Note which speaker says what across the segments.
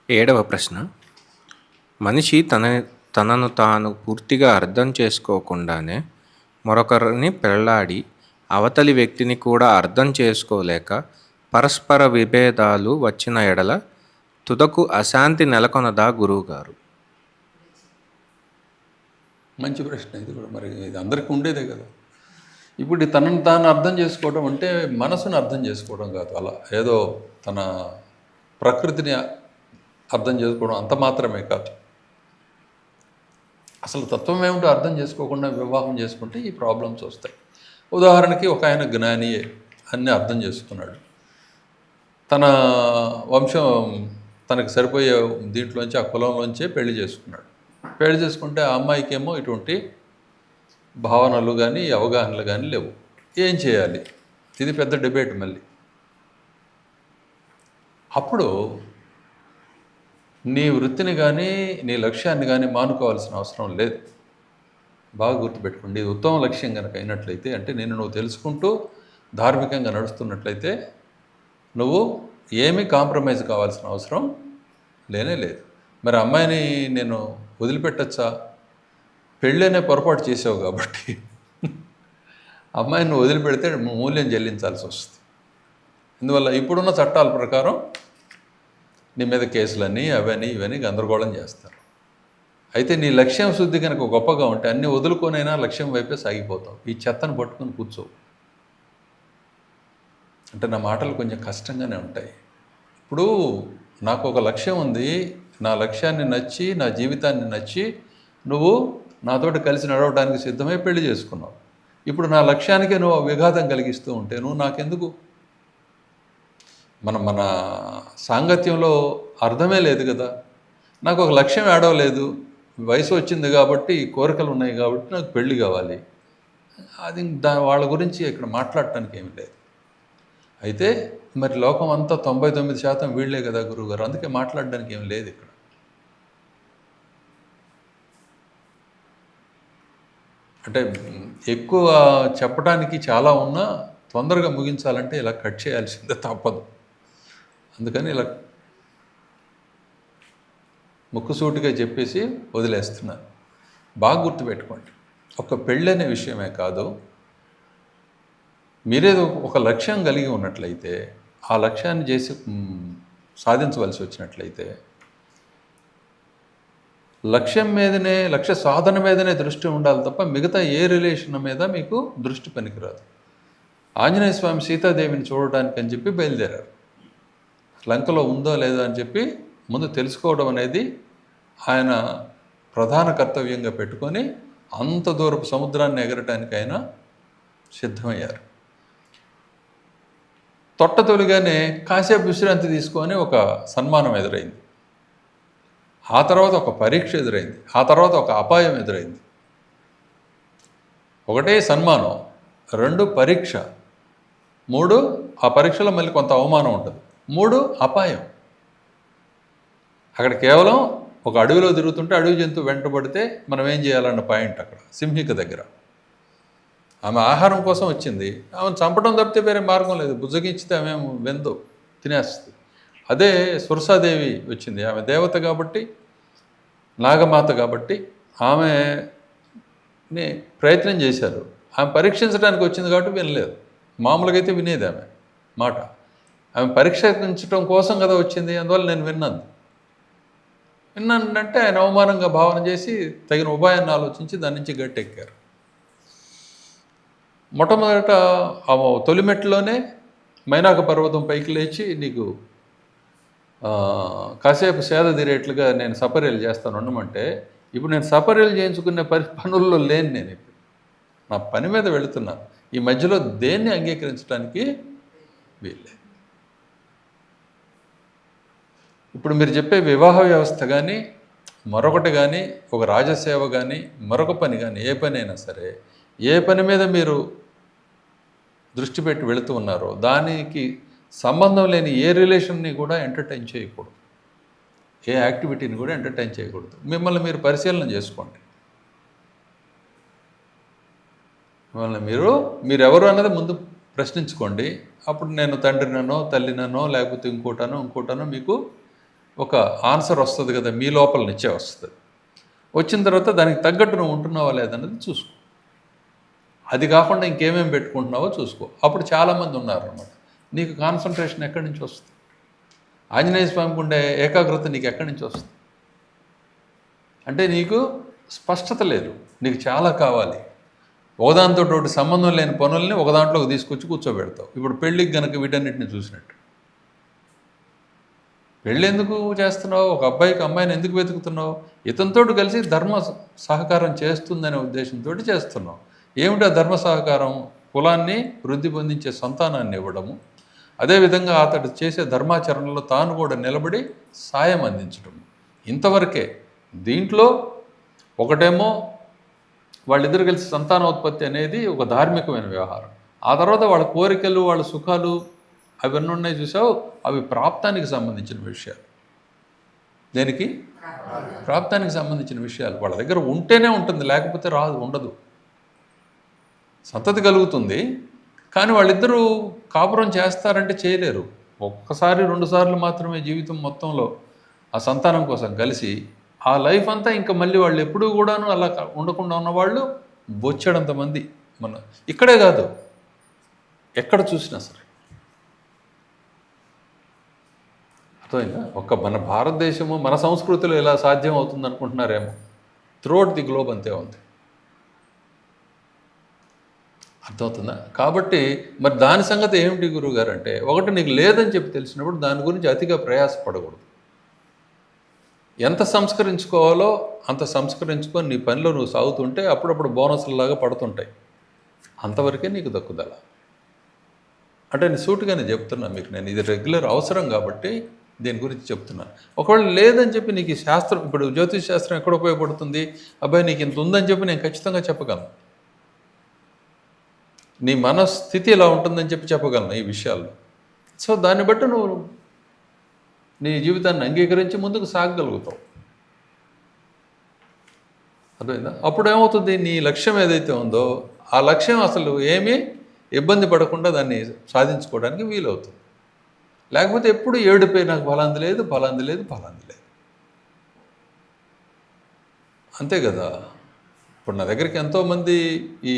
Speaker 1: ఏడవ ప్రశ్న. మనిషి తనను తాను పూర్తిగా అర్థం చేసుకోకుండానే మరొకరిని పెళ్లాడి, అవతలి వ్యక్తిని కూడా అర్థం చేసుకోలేక పరస్పర విభేదాలు వచ్చిన ఎడల తుదకు అశాంతి నెలకొనదా గురువుగారు?
Speaker 2: మంచి ప్రశ్న ఇది కూడా. మరి ఇది అందరికీ ఉండేదే కదా. ఇప్పుడు తనను తాను అర్థం చేసుకోవడం అంటే మనసును అర్థం చేసుకోవడం కాదు. అలా ఏదో తన ప్రకృతిని అర్థం చేసుకోవడం అంత మాత్రమే కాదు. అసలు తత్వం ఏమిటో అర్థం చేసుకోకుండా వివాహం చేసుకుంటే ఈ ప్రాబ్లమ్స్ వస్తాయి. ఉదాహరణకి ఒక ఆయన జ్ఞానియే, అన్నీ అర్థం చేసుకున్నాడు. తన వంశం తనకు సరిపోయే దీంట్లోంచి, ఆ కులంలోంచే పెళ్లి చేసుకున్నాడు. పెళ్లి చేసుకుంటే ఆ అమ్మాయికేమో ఇటువంటి భావనలు కానీ అవగాహనలు కానీ లేవు. ఏం చేయాలి? ఇది పెద్ద డిబేట్. మళ్ళీ అప్పుడు నీ వృత్తిని కానీ నీ లక్ష్యాన్ని కానీ మానుకోవాల్సిన అవసరం లేదు. బాగా గుర్తుపెట్టుకోండి. ఇది ఉత్తమ లక్ష్యం కనుక అయినట్లయితే, అంటే నువ్వు తెలుసుకుంటూ ధార్మికంగా నడుస్తున్నట్లయితే నువ్వు ఏమీ కాంప్రమైజ్ కావాల్సిన అవసరం లేనే లేదు. మరి అమ్మాయిని నేను వదిలిపెట్టచ్చా? పెళ్ళనే పొరపాటు చేసావు కాబట్టి అమ్మాయిని వదిలిపెడితే మూల్యం చెల్లించాల్సి వస్తుంది. అందువల్ల ఇప్పుడున్న చట్టాల ప్రకారం నీ మీద కేసులని అవని ఇవని గందరగోళం చేస్తారు. అయితే నీ లక్ష్యం శుద్ధి కనుక గొప్పగా ఉంటే అన్నీ వదులుకొనైనా లక్ష్యం వైపే సాగిపోతావు. ఈ చెత్తను పట్టుకొని కూర్చోవు. అంటే నా మాటలు కొంచెం కష్టంగానే ఉంటాయి. ఇప్పుడు నాకు ఒక లక్ష్యం ఉంది. నా లక్ష్యాన్ని నచ్చి, నా జీవితాన్ని నచ్చి నువ్వు నాతోటి కలిసి నడవడానికి సిద్ధమై పెళ్లి చేసుకున్నావు. ఇప్పుడు నా లక్ష్యానికే నువ్వు విఘాతం కలిగిస్తూ ఉంటే నువ్వు నాకెందుకు? మన సాంగత్యంలో అర్థమే లేదు కదా. నాకు ఒక లక్ష్యం ఏడవలేదు, వయసు వచ్చింది కాబట్టి, కోరికలు ఉన్నాయి కాబట్టి నాకు పెళ్ళి కావాలి. అది వాళ్ళ గురించి ఇక్కడ మాట్లాడటానికి ఏమి లేదు. అయితే మరి లోకం అంతా 99% వీళ్ళే కదా గురువుగారు, అందుకే మాట్లాడడానికి ఏమి లేదు ఇక్కడ. అంటే ఎక్కువ చెప్పడానికి చాలా ఉన్నా తొందరగా ముగించాలంటే ఇలా కట్ చేయాల్సిందే, తప్పదు. అందుకని ఇలా ముక్కుసూటిగా చెప్పేసి వదిలేస్తున్నాను. బాగా గుర్తుపెట్టుకోండి. ఒక పెళ్ళనే విషయమే కాదు, మీరేదో ఒక లక్ష్యం కలిగి ఉన్నట్లయితే, ఆ లక్ష్యాన్ని చేసి సాధించవలసి వచ్చినట్లయితే లక్ష్యం మీదనే, లక్ష్య సాధన మీదనే దృష్టి ఉండాలి తప్ప మిగతా ఏ రిలేషన్ మీద మీకు దృష్టి పనికిరాదు. ఆంజనేయ స్వామి సీతాదేవిని చూడడానికి అని చెప్పి బయలుదేరారు. లంకలో ఉందో లేదో అని చెప్పి ముందు తెలుసుకోవడం అనేది ఆయన ప్రధాన కర్తవ్యంగా పెట్టుకొని అంత దూరపు సముద్రాన్ని ఎగరటానికి ఆయన సిద్ధమయ్యారు. తొట్టతొలిగానే కాసేపు విశ్రాంతి తీసుకొని ఒక సన్మానం ఎదురైంది. ఆ తర్వాత ఒక పరీక్ష ఎదురైంది. ఆ తర్వాత ఒక అపాయం ఎదురైంది. ఒకటే సన్మానం, 2 పరీక్ష, 3 ఆ పరీక్షలో మళ్ళీ కొంత అవమానం ఉంటుంది, 3 అపాయం. అక్కడ కేవలం ఒక అడవిలో తిరుగుతుంటే అడవి జంతువు వెంటబడితే మనం ఏం చేయాలన్న పాయింట్ అక్కడ సింహిక దగ్గర. ఆమె ఆహారం కోసం వచ్చింది, ఆమెను చంపడం తప్పితే వేరే మార్గం లేదు. బుజ్జగించితే ఆమె వెందు తినేస్తుంది. అదే సురసాదేవి వచ్చింది, ఆమె దేవత కాబట్టి, నాగమాత కాబట్టి ఆమెని ప్రయత్నం చేశారు. ఆమె పరీక్షించడానికి వచ్చింది కాబట్టి వినలేదు. మామూలుగా అయితే వినేది ఆమె మాట. ఆమె పరీక్షించడం కోసం కదా వచ్చింది, అందువల్ల నేను విన్నానంటే ఆయన అవమానంగా భావన చేసి తగిన ఉపాయాన్ని ఆలోచించి దాని నుంచి గట్టెక్కారు. మొట్టమొదట ఆ తొలిమెట్లోనే మైనాక పర్వతం పైకి లేచి నీకు కాసేపు సేద తీరేట్లుగా నేను సపర్యలు చేస్తాను ఉండమంటే, ఇప్పుడు నేను సపర్యలు చేయించుకునే పనుల్లో లేను. నేను ఇప్పుడు నా పని మీద వెళుతున్నాను. ఈ మధ్యలో దేన్ని అంగీకరించడానికి వీల్లేదు. ఇప్పుడు మీరు చెప్పే వివాహ వ్యవస్థ కానీ, మరొకటి కానీ, ఒక రాజసేవ కానీ, మరొక పని కానీ, ఏ పని అయినా సరే, ఏ పని మీద మీరు దృష్టి పెట్టి వెళుతూ ఉన్నారో దానికి సంబంధం లేని ఏ రిలేషన్ని కూడా ఎంటర్టైన్ చేయకూడదు. ఏ యాక్టివిటీని కూడా ఎంటర్టైన్ చేయకూడదు. మిమ్మల్ని మీరు పరిశీలన చేసుకోండి. మిమ్మల్ని మీరెవరు అన్నది ముందు ప్రశ్నించుకోండి. అప్పుడు నేను తండ్రినో, తల్లినో, లేకపోతే ఇంకోటనో మీకు ఒక ఆన్సర్ వస్తుంది కదా, మీ లోపల నుంచే వస్తుంది. వచ్చిన తర్వాత దానికి తగ్గట్టు నువ్వు ఉంటున్నావా లేదన్నది చూసుకో. అది కాకుండా ఇంకేమేమి పెట్టుకుంటున్నావో చూసుకో. అప్పుడు చాలామంది ఉన్నారన్నమాట. నీకు కాన్సన్ట్రేషన్ ఎక్కడి నుంచి వస్తుంది? ఆంజనేయ స్వామికి ఉండే ఏకాగ్రత నీకు ఎక్కడి నుంచి వస్తుంది? అంటే నీకు స్పష్టత లేదు. నీకు చాలా కావాలి. ఒకదానితో ఒకటి సంబంధం లేని పనుల్ని ఒక దాంట్లోకి తీసుకొచ్చి కూర్చోబెడతావు. ఇప్పుడు పెళ్ళికి గనక వీటన్నిటిని చూసినట్టు. పెళ్ళి ఎందుకు చేస్తున్నావు? ఒక అబ్బాయికి అమ్మాయిని ఎందుకు వెతుకుతున్నావు? ఇతనితోటి కలిసి ధర్మ సహకారం చేస్తుందనే ఉద్దేశంతో చేస్తున్నావు. ఏమిటి ఆ ధర్మ సహకారం? కులాన్ని వృద్ధి పొందించే సంతానాన్ని ఇవ్వడము, అదేవిధంగా అతడు చేసే ధర్మాచరణలో తాను కూడా నిలబడి సాయం అందించడం. ఇంతవరకే. దీంట్లో ఒకటేమో వాళ్ళిద్దరు కలిసి సంతానోత్పత్తి అనేది ఒక ధార్మికమైన వ్యవహారం. ఆ తర్వాత వాళ్ళ కోరికలు, వాళ్ళ సుఖాలు అవన్నీ ఉన్నాయి చూసావు, అవి ప్రాప్తానికి సంబంధించిన విషయాలు. దేనికి? ప్రాప్తానికి సంబంధించిన విషయాలు. వాళ్ళ దగ్గర ఉంటేనే ఉంటుంది, లేకపోతే రాదు, ఉండదు. సంతతి కలుగుతుంది, కానీ వాళ్ళిద్దరూ కాపురం చేస్తారంటే చేయలేరు. ఒక్కసారి 2 సార్లు మాత్రమే జీవితం మొత్తంలో ఆ సంతానం కోసం కలిసి, ఆ లైఫ్ అంతా ఇంకా మళ్ళీ వాళ్ళు ఎప్పుడూ కూడాను అలా ఉండకుండా ఉన్నవాళ్ళు బొచ్చెడంత మంది మన ఇక్కడే కాదు, ఎక్కడ చూసినా సరే. అర్థమైందా? మన భారతదేశము, మన సంస్కృతిలో ఇలా సాధ్యం అవుతుంది అనుకుంటున్నారేమో. త్రూఅవుట్ ది గ్లోబ్ అంతే ఉంది. అర్థమవుతుందా? కాబట్టి మరి దాని సంగతి ఏమిటి గురువుగారు అంటే, ఒకటి నీకు లేదని చెప్పి తెలిసినప్పుడు దాని గురించి అతిగా ప్రయాసపడకూడదు. ఎంత సంస్కరించుకోవాలో అంత సంస్కరించుకొని నీ పనిలో నువ్వు సాగుతుంటే అప్పుడప్పుడు బోనస్లాగా పడుతుంటాయి. అంతవరకే నీకు దక్కుదల. అంటే నేను సూటుగానే చెప్తున్నా మీకు. నేను ఇది రెగ్యులర్ అవసరం కాబట్టి దీని గురించి చెప్తున్నాను. ఒకవేళ లేదని చెప్పి నీకు ఈ శాస్త్రం, ఇప్పుడు జ్యోతిష్ శాస్త్రం ఎక్కడ ఉపయోగపడుతుంది? అబ్బాయి నీకు ఇంత ఉందని చెప్పి నేను ఖచ్చితంగా చెప్పగలను. నీ మనస్థితి ఇలా ఉంటుందని చెప్పి చెప్పగలను ఈ విషయాల్లో. సో దాన్ని బట్టి నువ్వు నీ జీవితాన్ని అంగీకరించి ముందుకు సాగగలుగుతావు. అర్థమైందా? అప్పుడు ఏమవుతుంది? నీ లక్ష్యం ఏదైతే ఉందో ఆ లక్ష్యం అసలు ఏమీ ఇబ్బంది పడకుండా దాన్ని సాధించుకోవడానికి వీలవుతుంది. లేకపోతే ఎప్పుడు ఏడుపై నాకు ఫలాంది లేదు, ఫలాంది లేదు, ఫలాంది లేదు. అంతే కదా. ఇప్పుడు నా దగ్గరికి ఎంతోమంది ఈ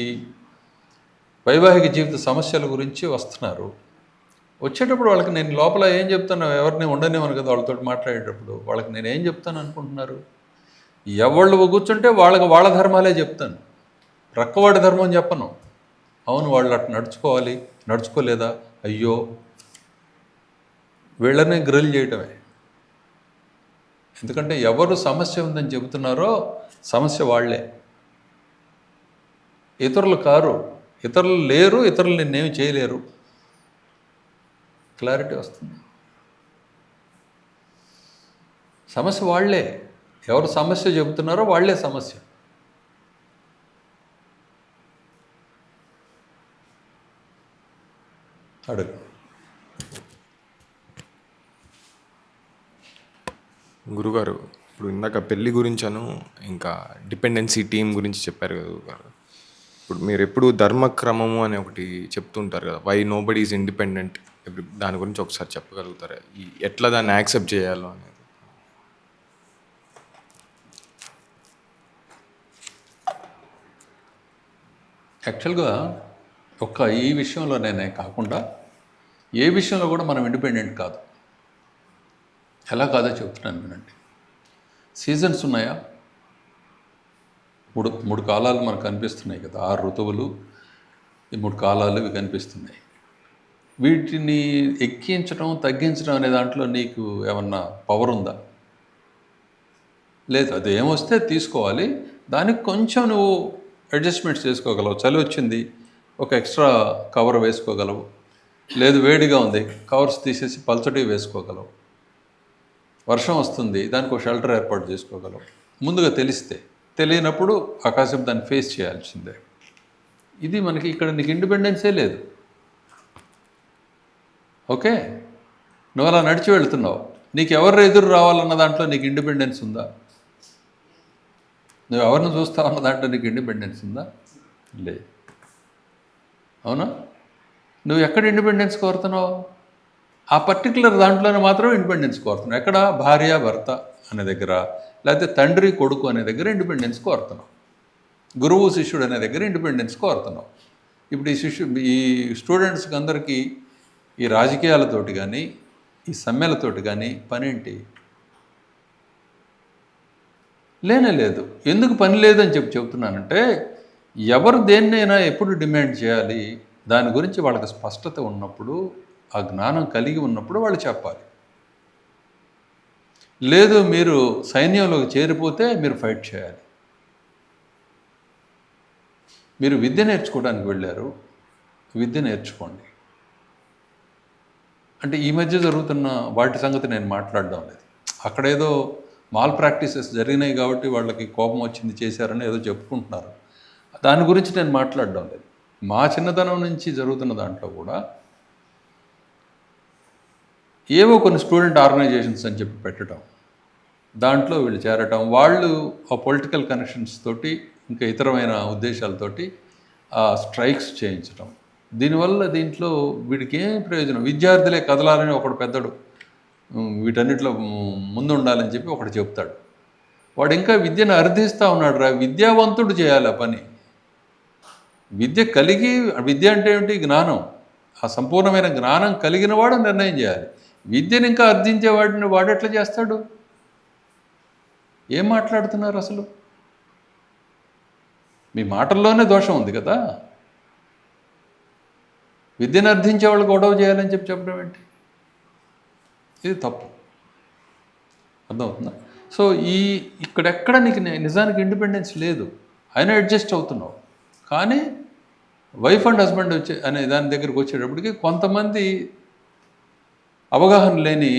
Speaker 2: వైవాహిక జీవిత సమస్యల గురించి వస్తున్నారు. వచ్చేటప్పుడు వాళ్ళకి నేను లోపల ఏం చెప్తాను, ఎవరిని ఉండనివ్వను కదా వాళ్ళతో మాట్లాడేటప్పుడు. వాళ్ళకి నేను ఏం చెప్తాను అనుకుంటున్నారు? ఎవళ్ళు కూర్చుంటే వాళ్ళకి వాళ్ళ ధర్మాలే చెప్తాను, ప్రక్కవాడి ధర్మం చెప్పను. అవును వాళ్ళు అట్లా నడుచుకోవాలి, నడుచుకోలేదా, అయ్యో, వీళ్ళనే గ్రిల్ చేయటమే. ఎందుకంటే ఎవరు సమస్య ఉందని చెబుతున్నారో సమస్య వాళ్ళే, ఇతరులు కారు. ఇతరులు లేరు, ఇతరులు నిన్నేమి చేయలేరు. క్లారిటీ వస్తుంది. సమస్య వాళ్ళే. ఎవరు సమస్య చెబుతున్నారో వాళ్ళే సమస్య. అడుగు.
Speaker 1: గురుగారు, ఇప్పుడు ఇందాక పెళ్ళి గురించను ఇంకా డిపెండెన్సీ టీం గురించి చెప్పారు కదా గురుగారు. ఇప్పుడు మీరు ఎప్పుడు ధర్మక్రమము అని ఒకటి చెప్తుంటారు కదా, వై నోబడీ ఈజ్ ఇండిపెండెంట్, దాని గురించి ఒకసారి చెప్పగలుగుతారా? ఎట్లా దాన్ని యాక్సెప్ట్ చేయాలో అనేది.
Speaker 2: యాక్చువల్గా ఈ విషయంలో నేనే కాకుండా ఏ విషయంలో కూడా మనం ఇండిపెండెంట్ కాదు. ఎలా కాదో చెప్తున్నాను వినండి. సీజన్స్ ఉన్నాయా? మూడు కాలాలు మనకు కనిపిస్తున్నాయి కదా, 6 ఋతువులు, ఈ 3 కాలాలు ఇవి కనిపిస్తున్నాయి. వీటిని ఎక్కించడం తగ్గించడం అనే దాంట్లో నీకు ఏమన్నా పవర్ ఉందా? లేదు. అది ఏమొస్తే తీసుకోవాలి. దానికి కొంచెం నువ్వు అడ్జస్ట్మెంట్స్ చేసుకోగలవు. చలి వచ్చింది, ఒక ఎక్స్ట్రా కవర్ వేసుకోగలవు. లేదు వేడిగా ఉంది, కవర్స్ తీసేసి పల్చటి వేసుకోగలవు. వర్షం వస్తుంది, దానికి ఒక షెల్టర్ ఏర్పాటు చేసుకోగలవు. ముందుగా తెలిస్తే. తెలియనప్పుడు ఆకాశం దాన్ని ఫేస్ చేయాల్సిందే. ఇది మనకి ఇక్కడ నీకు ఇండిపెండెన్సే లేదు. ఓకే, నువ్వు అలా నడిచి వెళ్తున్నావు. నీకు ఎవరు ఎదురు రావాలన్న దాంట్లో నీకు ఇండిపెండెన్స్ ఉందా? నువ్వు ఎవరిని చూస్తావు అన్న దాంట్లో నీకు ఇండిపెండెన్స్ ఉందా? లేదు. అవునా? నువ్వు ఎక్కడ ఇండిపెండెన్స్ కోరుతున్నావు? ఆ పర్టికులర్ దాంట్లోనే మాత్రం ఇండిపెండెన్స్ కోరుతున్నాం. ఎక్కడ? భార్య భర్త అనే దగ్గర, లేకపోతే తండ్రి కొడుకు అనే దగ్గర ఇండిపెండెన్స్ కోరుతున్నాం. గురువు శిష్యుడు అనే దగ్గర ఇండిపెండెన్స్ కోరుతున్నాం. ఇప్పుడు ఈ స్టూడెంట్స్కి అందరికీ ఈ రాజకీయాలతోటి కానీ ఈ సమ్మెలతోటి కానీ పనేంటి? లేనే లేదు. ఎందుకు పని లేదని చెప్తున్నానంటే, ఎవరు దేన్నైనా ఎప్పుడు డిమాండ్ చేయాలి, దాని గురించి వాళ్ళకి స్పష్టత ఉన్నప్పుడు, ఆ జ్ఞానం కలిగి ఉన్నప్పుడు వాళ్ళు చెప్పాలి. లేదు మీరు సైన్యంలోకి చేరిపోతే మీరు ఫైట్ చేయాలి. మీరు విద్య నేర్చుకోవడానికి వెళ్ళారు, విద్య నేర్చుకోండి. అంటే ఈ మధ్య జరుగుతున్న వాటి సంగతి నేను మాట్లాడడం లేదు. అక్కడేదో మాల్ ప్రాక్టీసెస్ జరిగినాయి కాబట్టి వాళ్ళకి కోపం వచ్చింది చేశారని ఏదో చెప్పుకుంటున్నారు. దాని గురించి నేను మాట్లాడడం లేదు. మా చిన్నతనం నుంచి జరుగుతున్న దాంట్లో కూడా ఏవో కొన్ని స్టూడెంట్ ఆర్గనైజేషన్స్ అని చెప్పి పెట్టడం, దాంట్లో వీళ్ళు చేరటం, వాళ్ళు ఆ పొలిటికల్ కనెక్షన్స్ తోటి ఇంకా ఇతరమైన ఉద్దేశాలతోటి స్ట్రైక్స్ చేయించడం. దీనివల్ల దీంట్లో వీడికి ఏం ప్రయోజనం? విద్యార్థులే కదలాలని ఒకడు పెద్దడు వీటన్నిటిలో ముందు ఉండాలని చెప్పి ఒకడు చెప్తాడు. వాడు ఇంకా విద్యను అర్థిస్తూ ఉన్నాడు రా. విద్యావంతుడు చేయాలి ఆ పని. విద్య అంటే ఏమిటి? జ్ఞానం. ఆ సంపూర్ణమైన జ్ఞానం కలిగిన వాడు నిర్ణయం చేయాలి. విద్యను ఇంకా అర్థించేవాడిని వాడు ఎట్లా చేస్తాడు? ఏం మాట్లాడుతున్నారు అసలు? మీ మాటల్లోనే దోషం ఉంది కదా. విద్యను అర్థించే వాళ్ళు గొడవ చేయాలని చెప్పడం ఏంటి? ఇది తప్పు. అర్థమవుతుందా? సో ఇక్కడెక్కడ నీకు నిజానికి ఇండిపెండెన్స్ లేదు, అయినా అడ్జస్ట్ అవుతున్నావు. కానీ వైఫ్ అండ్ హస్బెండ్ అనే దాని దగ్గరికి వచ్చేటప్పటికి కొంతమంది అవగాహన లేని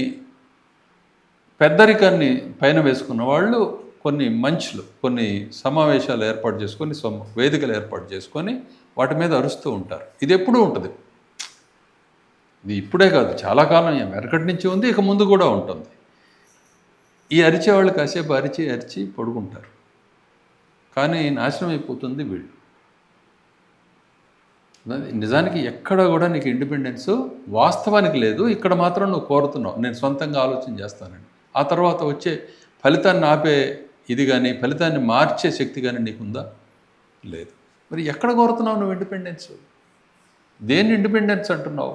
Speaker 2: పెద్దరికాన్ని పైన వేసుకున్న వాళ్ళు కొన్ని మంచులు, కొన్ని సమావేశాలు ఏర్పాటు చేసుకొని, వేదికలు ఏర్పాటు చేసుకొని వాటి మీద అరుస్తూ ఉంటారు. ఇది ఎప్పుడూ ఉంటుంది. ఇది ఇప్పుడే కాదు, చాలా కాలం వెనకటి నుంచి ఉంది, ఇక ముందు కూడా ఉంటుంది. ఈ అరిచేవాళ్ళు కాసేపు అరిచి పడుకుంటారు. కానీ నాశనం అయిపోతుంది వీళ్ళు. నిజానికి ఎక్కడ కూడా నీకు ఇండిపెండెన్స్ వాస్తవానికి లేదు. ఇక్కడ మాత్రం నువ్వు కోరుతున్నావు, నేను సొంతంగా ఆలోచన చేస్తానని. ఆ తర్వాత వచ్చే ఫలితాన్ని ఆపే ఇది కానీ, ఫలితాన్ని మార్చే శక్తి కానీ నీకుందా? లేదు. మరి ఎక్కడ కోరుతున్నావు నువ్వు ఇండిపెండెన్స్? దేన్ని ఇండిపెండెన్స్ అంటున్నావు?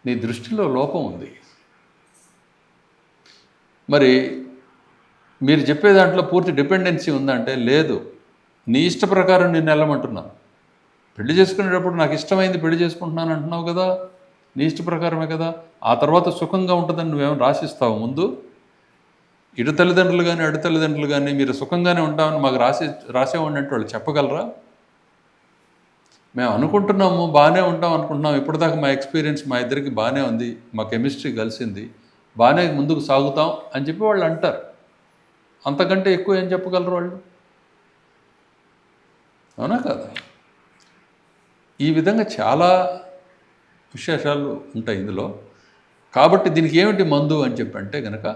Speaker 2: నీ దృష్టిలో లోపం ఉంది. మరి మీరు చెప్పే దాంట్లో పూర్తి డిపెండెన్సీ ఉందంటే లేదు. నీ ఇష్ట ప్రకారం నేను వెళ్ళమంటున్నాను. పెళ్లి చేసుకునేటప్పుడు నాకు ఇష్టమైంది పెళ్లి చేసుకుంటున్నాను అంటున్నావు కదా, నీ ఇష్ట ప్రకారమే కదా. ఆ తర్వాత సుఖంగా ఉంటుందని నువ్వేమో రాసిస్తావు ముందు? ఇటు తల్లిదండ్రులు కానీ అటు తల్లిదండ్రులు కానీ మీరు సుఖంగానే ఉంటామని మాకు రాసేవాడిని అంటే వాళ్ళు చెప్పగలరా? మేము అనుకుంటున్నాము బాగానే ఉంటాం అనుకుంటున్నాం, ఇప్పటిదాకా మా ఎక్స్పీరియన్స్ మా ఇద్దరికి బాగానే ఉంది, మా కెమిస్ట్రీ కలిసింది, బాగానే ముందుకు సాగుతాం అని చెప్పి వాళ్ళు అంటారు. అంతకంటే ఎక్కువ ఏం చెప్పగలరు వాళ్ళు? అవునా కదా? ఈ విధంగా చాలా విశేషాలు ఉంటాయి ఇందులో. కాబట్టి దీనికి ఏమిటి మందు అని చెప్పంటే కనుక,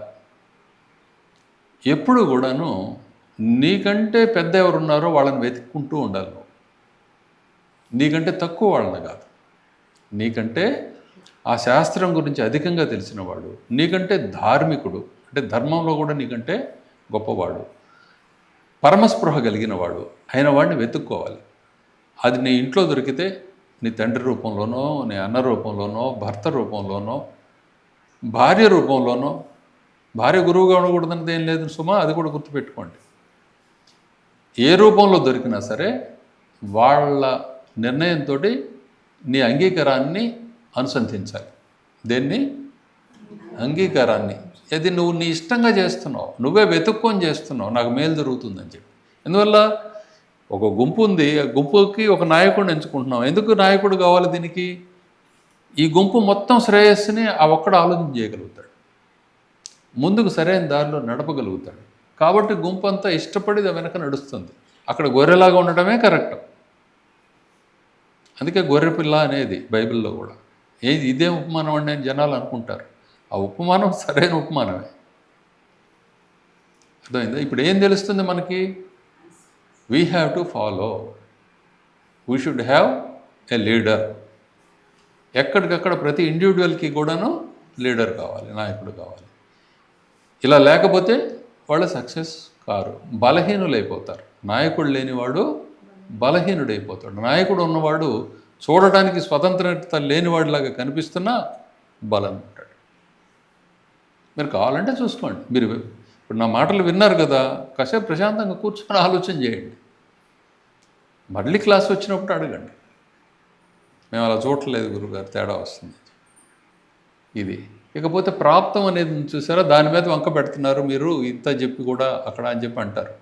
Speaker 2: ఎప్పుడు కూడాను నీకంటే పెద్ద ఎవరున్నారో వాళ్ళని వెతుక్కుంటూ ఉండాలి. నీకంటే తక్కువ వాళ్ళని కాదు. నీకంటే ఆ శాస్త్రం గురించి అధికంగా తెలిసినవాడు, నీకంటే ధార్మికుడు, అంటే ధర్మంలో కూడా నీకంటే గొప్పవాడు, పరమస్పృహ కలిగినవాడు అయిన వాడిని వెతుక్కోవాలి. అది నీ ఇంట్లో దొరికితే నీ తండ్రి రూపంలోనో, నీ అన్న రూపంలోనో, భర్త రూపంలోనో, భార్య రూపంలోనో. భార్య గురువుగా ఉండకూడదన్నది ఏం లేదు సుమా, అది కూడా గుర్తుపెట్టుకోండి. ఏ రూపంలో దొరికినా సరే వాళ్ళ నిర్ణయంతో నీ అంగీకారాన్ని అనుసంధించాలి. దేన్ని? అంగీకారాన్ని. అది నువ్వు నీ ఇష్టంగా చేస్తున్నావు, నువ్వే వెతుక్కొని చేస్తున్నావు, నాకు మేలు జరుగుతుందని చెప్పి. ఎందువల్ల? ఒక గుంపు ఉంది, ఆ గుంపుకి ఒక నాయకుడిని ఎంచుకుంటున్నాం. ఎందుకు నాయకుడు కావాలి దీనికి? ఈ గుంపు మొత్తం శ్రేయస్సుని ఆ ఒక్కడు ఆలోచన చేయగలుగుతాడు, ముందుకు సరైన దారిలో నడపగలుగుతాడు. కాబట్టి గుంపు అంతా ఇష్టపడి వెనక నడుస్తుంది. అక్కడ గొర్రెలాగా ఉండటమే కరెక్ట్. అందుకే గొర్రెపిల్ల అనేది బైబిల్లో కూడా. ఇదే ఉపమానం అండి అని జనాలు అనుకుంటారు. ఆ ఉపమానం సరైన ఉపమానమే. అర్థమైందా? ఇప్పుడు ఏం తెలుస్తుంది మనకి? We have to follow, we should have a leader. ఎక్కడికక్కడ ప్రతి ఇండివిజువల్కి కూడాను లీడర్ కావాలి, నాయకుడు కావాలి. ఇలా లేకపోతే వాళ్ళు సక్సెస్ కారు, బలహీనులైపోతారు. నాయకుడు లేనివాడు బలహీనుడైపోతాడు. నాయకుడు ఉన్నవాడు చూడటానికి స్వతంత్రత లేనివాడిలాగా కనిపిస్తున్నా బలం ఉంటాడు. మీరు కావాలంటే చూసుకోండి. మీరు ఇప్పుడు నా మాటలు విన్నారు కదా, కాసేపు ప్రశాంతంగా కూర్చొని ఆలోచన చేయండి. మళ్ళీ క్లాస్ వచ్చినప్పుడు అడగండి, మేము అలా చూడట్లేదు గురుగారు, తేడా వస్తుంది ఇది. ఇకపోతే ప్రాప్తం అనేది చూసారా, దాని మీద వంక పెడుతున్నారు మీరు, ఇంత చెప్పి కూడా అక్కడ అని చెప్పి అంటారు.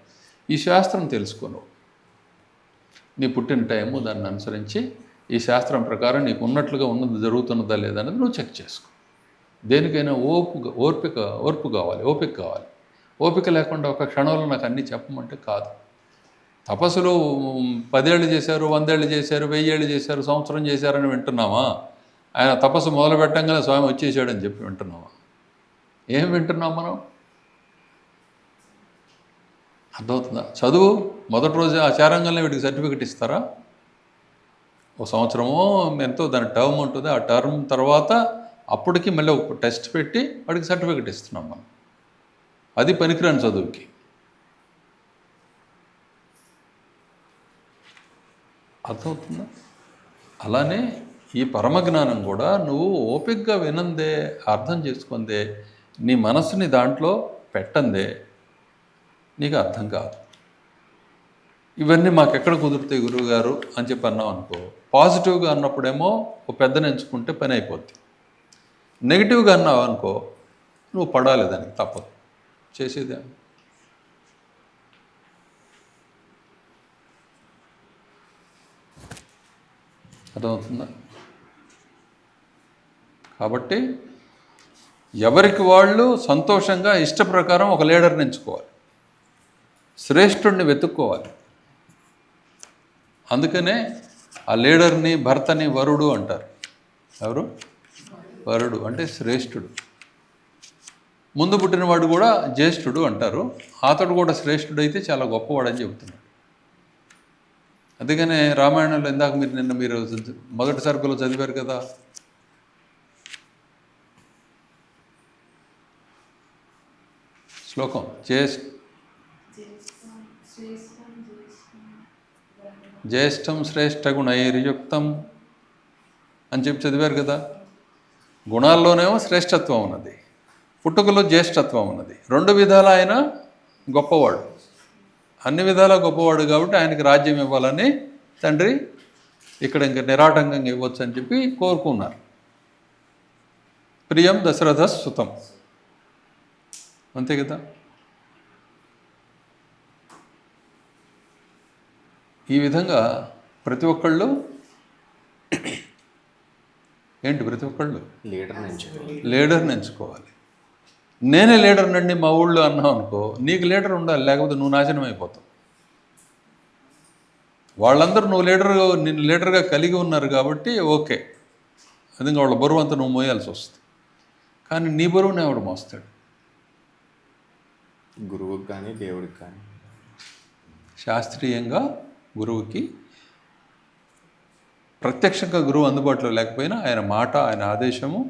Speaker 2: ఈ శాస్త్రం తెలుసుకోను, నీ పుట్టిన టైము దాన్ని అనుసరించి ఈ శాస్త్రం ప్రకారం నీకు ఉన్నట్లుగా ఉన్నది జరుగుతున్నదా లేదా అనేది నువ్వు చెక్ చేసుకో. దేనికైనా ఓర్పు కావాలి, ఓపిక కావాలి. ఓపిక లేకుండా ఒక క్షణంలో నాకు అన్నీ చెప్పమంటే కాదు. తపస్సులు 10 ఏళ్ళు చేశారు, 100 ఏళ్ళు చేశారు, 1000 ఏళ్ళు చేశారు, సంవత్సరం చేశారని వింటున్నామా? ఆయన తపస్సు మొదలు పెట్టంగానే స్వామి వచ్చేసాడని చెప్పి వింటున్నామా? ఏం వింటున్నాం మనం? అర్థమవుతుందా? చదువు మొదటి రోజు ఆచారంగానే వీడికి సర్టిఫికెట్ ఇస్తారా? ఒక సంవత్సరమో ఎంతో దాని టర్మ్ ఉంటుంది. ఆ టర్మ్ తర్వాత అప్పటికి మళ్ళీ ఒక టెస్ట్ పెట్టి వాడికి సర్టిఫికెట్ ఇస్తున్నాం మనం. అది పనికిరాని చదువుకి. అర్థమవుతుందా? అలానే ఈ పరమజ్ఞానం కూడా నువ్వు ఓపికగా వినందే, అర్థం చేసుకుందే, నీ మనసుని దాంట్లో పెట్టందే నీకు అర్థం కాదు. ఇవన్నీ మాకెక్కడ కుదురుతాయి గురువుగారు అని చెప్పి అన్నావు అనుకో, పాజిటివ్గా అన్నప్పుడేమో ఒక పెద్దను ఎంచుకుంటే పని అయిపోద్ది. నెగిటివ్గా అన్నావు అనుకో, నువ్వు పడాలి, దానికి తప్పదు, చేసేదే. అర్థమవుతుందా? కాబట్టి ఎవరికి వాళ్ళు సంతోషంగా ఇష్ట ప్రకారం ఒక లీడర్ని ఎంచుకోవాలి, శ్రేష్ఠుడిని వెతుక్కోవాలి. అందుకనే ఆ లీడర్ని భర్తని వరుడు అంటారు. ఎవరు? వరుడు అంటే శ్రేష్ఠుడు. ముందు పుట్టినవాడు కూడా జ్యేష్ఠుడు అంటారు. అతడు కూడా శ్రేష్ఠుడైతే చాలా గొప్పవాడని చెబుతున్నాడు. అందుకనే రామాయణంలో ఇందాక మీరు మొదటి సరుకులో చదివారు కదా, శ్లోకం జ్యేష్ఠం శ్రేష్ఠ గుణైర్యుక్తం అని చెప్పి చదివారు కదా. గుణాల్లోనేమో శ్రేష్ఠత్వం ఉన్నది, పుట్టుకలో జ్యేష్ఠత్వం ఉన్నది. 2 విధాల ఆయన గొప్పవాడు, అన్ని విధాలా గొప్పవాడు. కాబట్టి ఆయనకి రాజ్యం ఇవ్వాలని తండ్రి ఇక్కడ ఇంకా నిరాటంకంగా ఇవ్వచ్చు అని చెప్పి కోరుకున్నారు. ప్రియం దశరథ సుతం, అంతే కదా. ఈ విధంగా ప్రతి ఒక్కళ్ళు ప్రతి ఒక్కళ్ళు లీడర్ని ఎంచుకోవాలి. నేనే లీడర్ నండి మా ఊళ్ళో అన్నావు అనుకో, నీకు లీడర్ ఉండాలి, లేకపోతే నువ్వు నాశనం అయిపోతావు. వాళ్ళందరూ నిన్ను లీడర్గా కలిగి ఉన్నారు కాబట్టి ఓకే, అది వాళ్ళ బరువు అంతా నువ్వు మోయాల్సి వస్తుంది. కానీ నీ బరువుని ఎవడు మోస్తాడు?
Speaker 1: గురువుకి కానీ దేవుడికి కానీ.
Speaker 2: శాస్త్రీయంగా గురువుకి ప్రత్యక్షంగా గురువు అందుబాటులో లేకపోయినా ఆయన మాట, ఆయన ఆదేశము,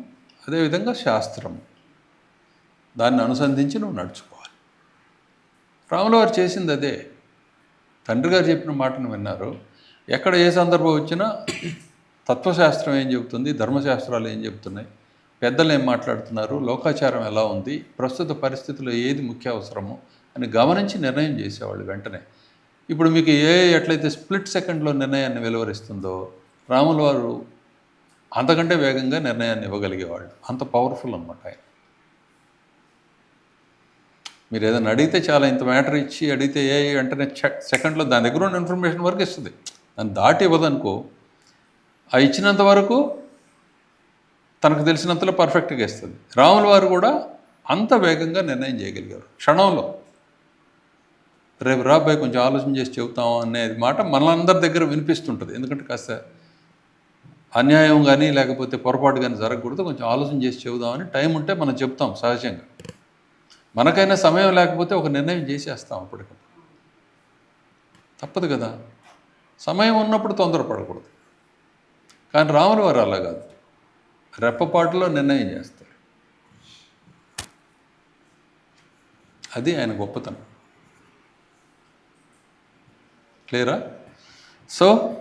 Speaker 2: అదేవిధంగా శాస్త్రము, దాన్ని అనుసంధించి నువ్వు నడుచుకోవాలి. రాముల వారు చేసింది అదే. తండ్రి గారు చెప్పిన మాటను విన్నారు. ఎక్కడ ఏ సందర్భం వచ్చినా తత్వశాస్త్రం ఏం చెబుతుంది, ధర్మశాస్త్రాలు ఏం చెబుతున్నాయి, పెద్దలు ఏం మాట్లాడుతున్నారు, లోకాచారం ఎలా ఉంది, ప్రస్తుత పరిస్థితుల్లో ఏది ముఖ్య అవసరమో అని గమనించి నిర్ణయం చేసేవాళ్ళు వెంటనే. ఇప్పుడు మీకు ఎట్లయితే స్ప్లిట్ సెకండ్లో నిర్ణయాన్ని వెలువరిస్తుందో, రాముల వారు అంతకంటే వేగంగా నిర్ణయాన్ని ఇవ్వగలిగేవాళ్ళు. అంత పవర్ఫుల్ అన్నమాట ఆయన. మీరు ఏదైనా అడిగితే చాలా ఇంత మ్యాటర్ ఇచ్చి అడిగితే వెంటనే సెకండ్లో దాని దగ్గర ఉన్న ఇన్ఫర్మేషన్ వరకు ఇస్తుంది, దాన్ని దాటి ఇవ్వదనుకో. ఆ ఇచ్చినంత వరకు తనకు తెలిసినంతలో పర్ఫెక్ట్గా ఇస్తుంది. రాముల వారు కూడా అంత వేగంగా నిర్ణయం చేయగలిగారు క్షణంలో. రేపు రాబాయ్ కొంచెం ఆలోచన చేసి చెబుతాం అనేది మాట మనందరి దగ్గర వినిపిస్తుంటుంది. ఎందుకంటే కాస్త అన్యాయం కానీ లేకపోతే పొరపాటు కానీ జరగకూడదు, కొంచెం ఆలోచన చేసి చెబుదామని టైం ఉంటే మనం చెప్తాం సహజంగా. మనకైనా సమయం లేకపోతే ఒక నిర్ణయం చేసేస్తాం అప్పటికప్పుడు, తప్పదు కదా. సమయం ఉన్నప్పుడు తొందరపడకూడదు. కానీ రాముల వారు అలా కాదు, రెప్పపాటులో నిర్ణయం చేస్తారు. అది ఆయన గొప్పతనం. క్లియరా? సో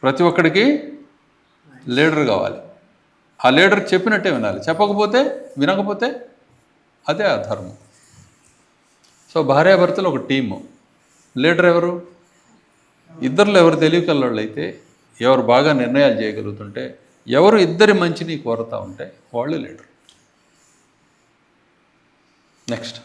Speaker 2: ప్రతి ఒక్కడికి లీడర్ కావాలి. ఆ లీడర్ చెప్పినట్టే వినాలి. చెప్పకపోతే, వినకపోతే అదే అధర్మం. సో భార్యాభర్తలు ఒక టీము. లీడర్ ఎవరు? ఇద్దరిలో ఎవరు తెలివికల్లోళ్ళు అయితే, ఎవరు బాగా నిర్ణయాలు చేయగలుగుతుంటే, ఎవరు ఇద్దరి మంచిని కోరుతూ ఉంటే వాళ్ళు లీడర్. నెక్స్ట్.